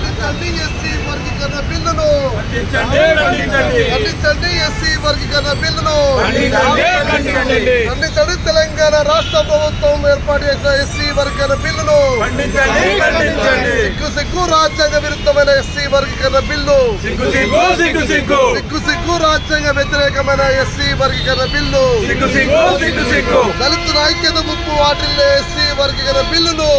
ఖండించండి ఎస్సీ వర్గీకరణ బిల్లును, ఖండించండి ఎస్సీ వర్గీకరణ బిల్లును, ఖండించండి తెలంగాణ రాష్ట్ర ప్రభుత్వం ఏర్పాటు చేసిన ఎస్సీ వర్గీకరణ బిల్లును, సిగ్గు రాజ్యాంగ విరుద్ధమైన ఎస్సీ వర్గీకరణ బిల్లు, సిగ్గు రాజ్యాంగ వ్యతిరేకమైన ఎస్సీ వర్గీకరణ బిల్లు, దళితుల ఐక్యత ముప్పు వాటిల్లే ఎస్సీ వర్గీకరణ బిల్లును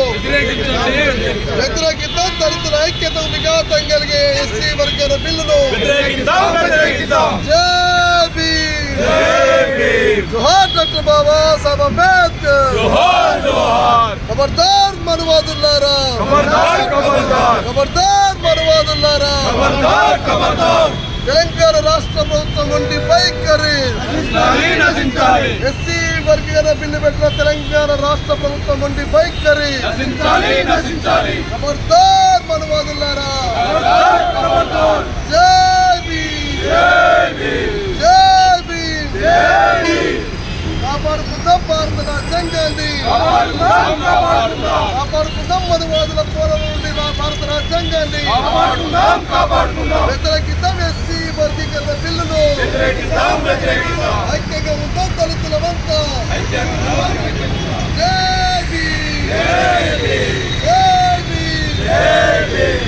వ్యతిరేకిద్దాం, దళితుల ఐక్యత విఘాతం కలిగే ఎస్సీ వర్గీకరణ బిల్లును జోహార్ డాక్టర్ బాబా సాహెబ్ అంబేద్కర్, ఖబర్దార్ మనువాదులారా, ఖబర్దార్ మనువాదులారా, తెలంగాణ రాష్ట్ర ప్రభుత్వం నుండి వైఖరి, ఎస్సీ వర్గీకరణ బిల్లు పెట్టిన తెలంగాణ రాష్ట్ర ప్రభుత్వం నుండి వైఖరి, ఖబర్దార్ మనువాదులారా, జై భీమ్, జై భీమ్, కాపాడుకుందాం భారత రాజ్యాంగాన్ని, కాపాడుకుందాం మనువాదుల పోరాటం నుండి భారత రాజ్యాంగాన్ని, వ్యతిరేకిద్దాం ఎస్సీ వర్గీకరణ బిల్లును, ఐక్యంగా ఉందాం దళితులమంతా, జై భీమ్, జై భీమ్.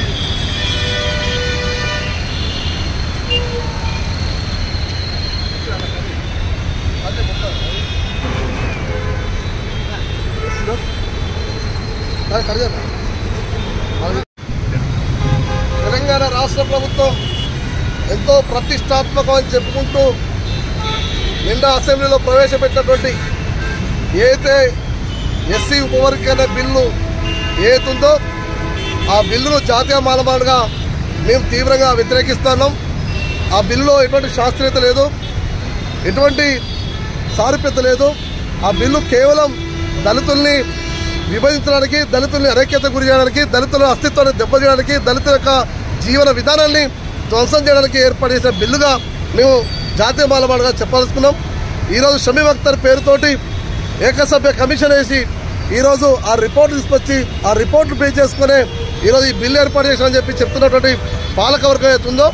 తెలంగాణ రాష్ట్ర ప్రభుత్వం ఎంతో ప్రతిష్టాత్మకం అని చెప్పుకుంటూ నిన్న అసెంబ్లీలో ప్రవేశపెట్టినటువంటి ఏదైతే ఎస్సీ ఉపవర్గీకరణ బిల్లు ఏతుందో ఆ బిల్లును జాతీయ మానమానుగా మేము తీవ్రంగా వ్యతిరేకిస్తున్నాం. ఆ బిల్లులో ఎటువంటి శాస్త్రీయత లేదు, ఎటువంటి సారూప్యత లేదు. ఆ బిల్లు కేవలం దళితుల్ని విభజించడానికి, దళితుల్ని అరైక్యత గురి చేయడానికి, దళితుల అస్తిత్వాన్ని దెబ్బతీయడానికి, దళితుల యొక్క జీవన విధానాన్ని ధ్వంసం చేయడానికి ఏర్పాటు చేసిన బిల్లుగా మేము జాతీయ మానమానుగా చెప్పాల్సుకున్నాం. ఈరోజు షమీమ్ అఖ్తర్ పేరుతోటి ఏకసభ్య కమిషన్ వేసి ఈరోజు ఆ రిపోర్ట్ తీసుకొచ్చి ఆ రిపోర్ట్లు పే చేసుకునే ఈరోజు ఈ బిల్లు ఏర్పాటు చేశారని చెప్పి చెప్తున్నటువంటి పాలకవర్గం ఏతుందో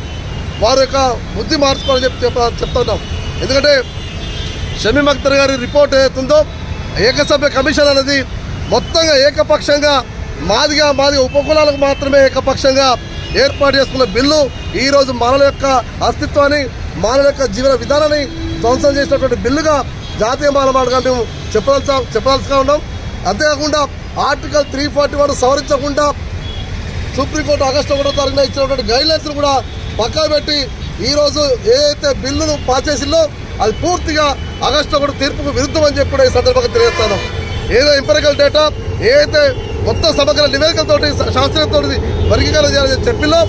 వారి యొక్క బుద్ధి మార్చుకోవాలని చెప్తున్నాం. ఎందుకంటే షమీమ్ అఖ్తర్ గారి రిపోర్ట్ ఏతుందో ఏకసభ్య కమిషన్ అనేది మొత్తంగా ఏకపక్షంగా మాదిగా ఉపకులాలకు మాత్రమే ఏకపక్షంగా ఏర్పాటు చేసుకున్న బిల్లు ఈరోజు మానవుల యొక్క అస్తిత్వాన్ని, మానవుల యొక్క జీవన విధానాన్ని ధ్వంసం చేసినటువంటి బిల్లుగా జాతీయ మానవాళిగా మేము చెప్పాల్సిగా ఉన్నాం. అంతేకాకుండా ఆర్టికల్ 341 సవరించకుండా సుప్రీంకోర్టు ఆగస్టు 1వ తారీఖున ఇచ్చినటువంటి గైడ్లైన్స్ కూడా పక్కా పెట్టి ఈరోజు ఏదైతే బిల్లును పాస్ చేసిందో అది పూర్తిగా ఆగస్టు 1 తీర్పుకు విరుద్ధం అని చెప్పి కూడా ఈ సందర్భంగా తెలియజేస్తాను. ఏదో ఎంపెరికల్ డేటా ఏదైతే మొత్తం సమగ్ర నివేదికలతో శాస్త్రీయతో వర్గీకరణ చేయాలని చెప్పిందో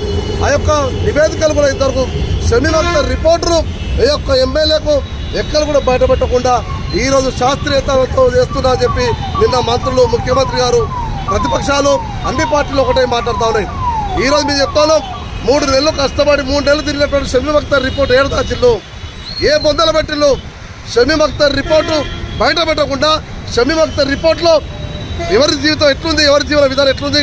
ఆ యొక్క నివేదికలు కూడా ఇంతవరకు షమీమ్ అఖ్తర్ రిపోర్టును ఏ యొక్క ఎమ్మెల్యేకు ఎక్కడ కూడా బయటపెట్టకుండా ఈరోజు శాస్త్రీయతతో చేస్తున్నా అని చెప్పి నిన్న మంత్రులు, ముఖ్యమంత్రి గారు, ప్రతిపక్షాలు అన్ని పార్టీలు ఒకటే మాట్లాడుతూ ఉన్నాయి. ఈరోజు మేము చెప్తాను 3 నెలలు కష్టపడి 3 నెలలు తిరిగినటువంటి షమీమ్ అఖ్తర్ రిపోర్ట్ ఏడదాచిల్లు, ఏ బొందలు పెట్టిల్లు. షమీమ్ అఖ్తర్ రిపోర్టు బయట పెట్టకుండా షమీమ్ అఖ్తర్ రిపోర్ట్లో ఎవరి జీవితం ఎట్లుంది, ఎవరి జీవన విధానం ఎట్లుంది,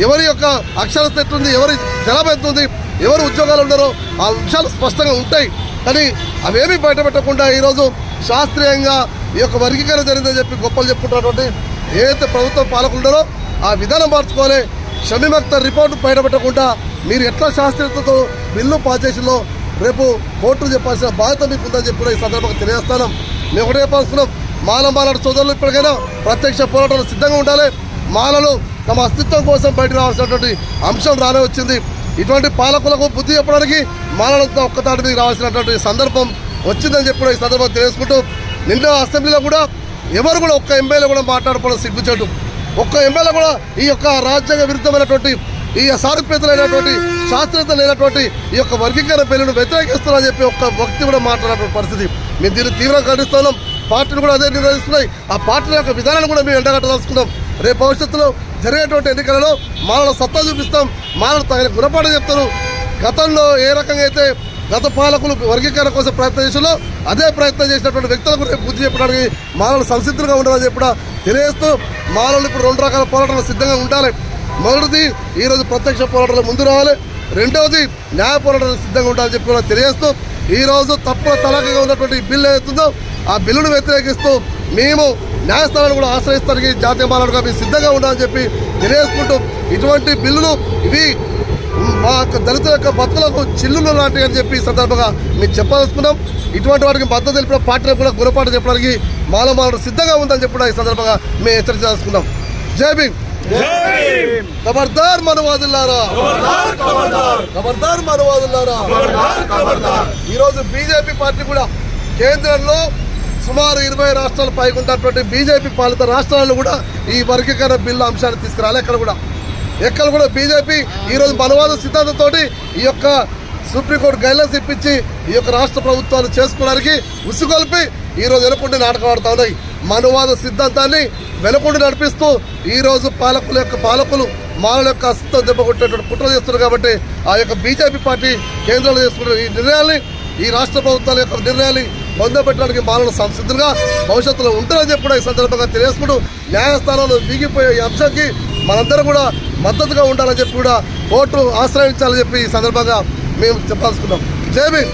ఎవరి యొక్క అక్షరత ఎట్లుంది, ఎవరి జనాభా ఎట్లుంది, ఎవరు ఉద్యోగాలు ఉన్నారో ఆ విషయాలు స్పష్టంగా ఉంటాయి. కానీ అవేమీ బయట పెట్టకుండా ఈరోజు శాస్త్రీయంగా ఈ యొక్క వర్గీకరణ జరిగిందని చెప్పి గొప్పలు చెప్పుకుంటున్నటువంటి ఏదైతే ప్రభుత్వం పాలకులు ఉన్నారో ఆ విధానం మార్చుకోవాలి. షమీమ్ అఖ్తర్ రిపోర్టు బయట పెట్టకుండా మీరు ఎట్లా శాస్త్రీయతతో బిల్లు పాస్ చేసిందో రేపు కోర్టులు చెప్పాల్సిన బాధ్యత మీకు ఉందని చెప్పి కూడా ఈ సందర్భంగా తెలియజేస్తాను. మేము ఒకటే చెప్పాల్సుకున్నాం, మాలాడు సోదరులు ఇప్పటికైనా ప్రత్యక్ష పోరాటాలు సిద్ధంగా ఉండాలి. మాలలు తమ అస్తిత్వం కోసం బయటకు రావాల్సినటువంటి అంశం రానే వచ్చింది. ఇటువంటి పాలకులకు బుద్ధి చెప్పడానికి మాలలంతా ఒక్కతాటి మీద రావాల్సినటువంటి సందర్భం వచ్చిందని చెప్పి కూడా ఈ సందర్భం తెలియజేసుకుంటూ నిన్న అసెంబ్లీలో కూడా ఎవరు కూడా ఒక్క ఎమ్మెల్యే కూడా మాట్లాడుకోవడం సిగ్గుచేటు. ఒక్క ఎమ్మెల్యే కూడా ఈ యొక్క రాజ్యాంగ విరుద్ధమైనటువంటి ఈ సారూప్యతలైనటువంటి శాస్త్రీయత లేనటువంటి ఈ యొక్క వర్గీకరణ బిల్లును వ్యతిరేకిస్తున్నారని చెప్పి ఒక్క వ్యక్తి కూడా మాట్లాడినటువంటి పరిస్థితి. మేము దీన్ని తీవ్రంగా ఖండిస్తున్నాం. పార్టీలు కూడా అదే నిర్ణయిస్తున్నాయి. ఆ పార్టీల యొక్క విధానాన్ని కూడా మేము ఎండగట్టదలుచుకున్నాం. రేపు భవిష్యత్తులో జరిగేటువంటి ఎన్నికలలో మానవ సత్తా చూపిస్తాం, మానవ తగిన గుణపాఠం చెప్తారు. గతంలో ఏ రకంగా అయితే గత పాలకులు వర్గీకరణ కోసం ప్రయత్నం చేసిలో అదే ప్రయత్నం చేసినటువంటి వ్యక్తులకు రేపు బుద్ధి చెప్పడానికి మానవులు సంసిద్ధంగా ఉండాలని చెప్పి తెలియజేస్తూ మానవులు ఇప్పుడు 2 రకాల పోరాటాలు సిద్ధంగా ఉండాలి. మొదటిది ఈరోజు ప్రత్యక్ష పోరాటాలు ముందు రావాలి, రెండవది న్యాయ పోరాటాలు సిద్ధంగా ఉండాలని చెప్పి కూడా తెలియజేస్తూ ఈరోజు తప్పుల తలకగా ఉన్నటువంటి బిల్లు ఏదైతుందో ఆ బిల్లును వ్యతిరేకిస్తూ మేము న్యాయస్థానాన్ని కూడా ఆశ్రయిస్తానికి జాతీయ మానవుడిగా మేము సిద్ధంగా ఉండాలని చెప్పి తెలియజేసుకుంటూ ఇటువంటి బిల్లులు ఇవి మా దళితుల యొక్క బతుకులకు చిల్లులు లాంటివి అని చెప్పి ఈ సందర్భంగా మేము చెప్పదలుచుకున్నాం. ఇటువంటి వాటికి మద్దతు తెలిపిన పార్టీలకు కూడా గుణపాఠం చెప్పడానికి మానవుడు సిద్ధంగా ఉందని చెప్పి ఈ సందర్భంగా మేము హెచ్చరించదలుచుకున్నాం. జై భీమ్. ఖబర్దార్ మనవాదులారా, ఖబర్దార్ మనవాదులారా. ఈరోజు బీజేపీ పార్టీ కూడా కేంద్రంలో సుమారు 20 రాష్ట్రాలు పైగా ఉన్నటువంటి బీజేపీ పాలిత రాష్ట్రాలను కూడా ఈ వర్గీకరణ బిల్లు అంశాన్ని తీసుకురాలి. ఎక్కడ కూడా బీజేపీ ఈరోజు మనవాద సిద్ధాంతంతో ఈ యొక్క సుప్రీంకోర్టు గైడ్లైన్స్ ఇప్పించి ఈ యొక్క రాష్ట్ర ప్రభుత్వాలు చేసుకోవడానికి ఉసుగొల్పి ఈరోజు వెనుకుండి నాటకం ఆడుతూ ఉన్నాయి. మనవాద సిద్ధాంతాన్ని వెనుకుండి నడిపిస్తూ ఈరోజు పాలకులు మానవుల యొక్క అస్తిత్వం దెబ్బకొట్టేటువంటి కుట్ర చేస్తున్నారు. కాబట్టి ఆ యొక్క బీజేపీ పార్టీ కేంద్రంలో చేసుకున్న ఈ నిర్ణయాల్ని, ఈ రాష్ట్ర ప్రభుత్వాల యొక్క నిర్ణయాన్ని పొందబెట్టడానికి మానవులు సంసిద్ధులుగా భవిష్యత్తులో ఉంటారని చెప్పి కూడా ఈ సందర్భంగా తెలియజేసుకుంటూ న్యాయస్థానంలో వీగిపోయే ఈ అంశానికి మనందరం కూడా మద్దతుగా ఉండాలని చెప్పి కూడా కోర్టు ఆశ్రయించాలని చెప్పి ఈ సందర్భంగా మేము చెప్పాల్సుకున్నాం. జై భీమ్.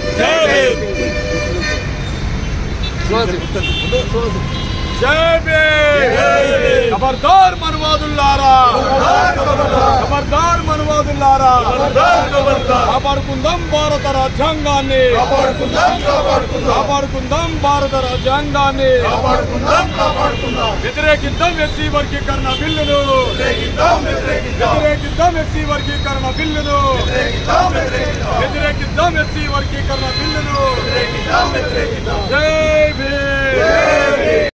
ఖబర్దార్ మనవాదులారా, ఖబర్దార్ మనవాదులారా. కాపాడుకుందాం భారత రాజ్యాంగాన్ని, కాపాడుకుందాం భారత రాజ్యాంగాన్ని. వ్యతిరేకిద్దాం ఎస్సీ వర్గీకరణ బిల్లును, వ్యతిరేకిద్దాం ఎస్సీ వర్గీకరణ బిల్లును, వ్యతిరేకిద్దాం ఎస్సీ వర్గీకరణ బిల్లును. జై భీమ్.